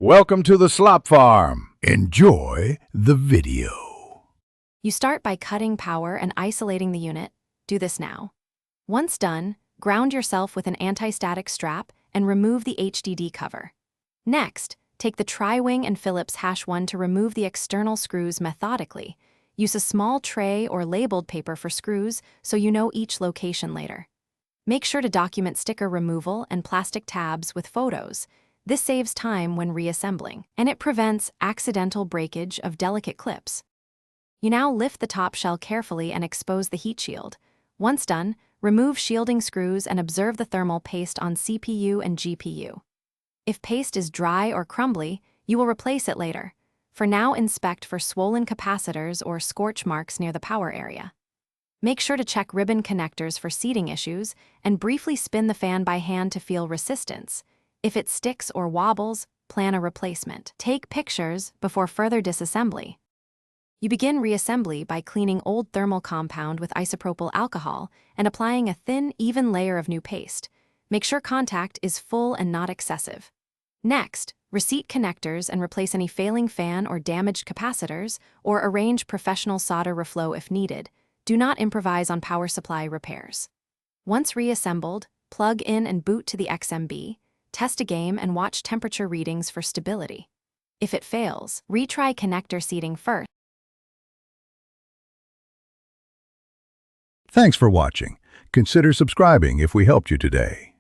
Welcome to the slop farm. Enjoy the video. You start by cutting power and isolating the unit. Do this now. Once done, ground yourself with an anti-static strap and remove the HDD cover. Next, take the tri-wing and Phillips #1 to remove the external screws methodically. Use a small tray or labeled paper for screws so you know each location later. Make sure to document sticker removal and plastic tabs with photos. This saves time when reassembling, and it prevents accidental breakage of delicate clips. You now lift the top shell carefully and expose the heat shield. Once done, remove shielding screws and observe the thermal paste on CPU and GPU. If paste is dry or crumbly, you will replace it later. For now, inspect for swollen capacitors or scorch marks near the power area. Make sure to check ribbon connectors for seating issues and briefly spin the fan by hand to feel resistance. If it sticks or wobbles, plan a replacement. Take pictures before further disassembly. You begin reassembly by cleaning old thermal compound with isopropyl alcohol and applying a thin, even layer of new paste. Make sure contact is full and not excessive. Next, reseat connectors and replace any failing fan or damaged capacitors, or arrange professional solder reflow if needed. Do not improvise on power supply repairs. Once reassembled, plug in and boot to the XMB. Test a game and watch temperature readings for stability. If it fails, retry connector seating first. Thanks for watching. Consider subscribing if we helped you today.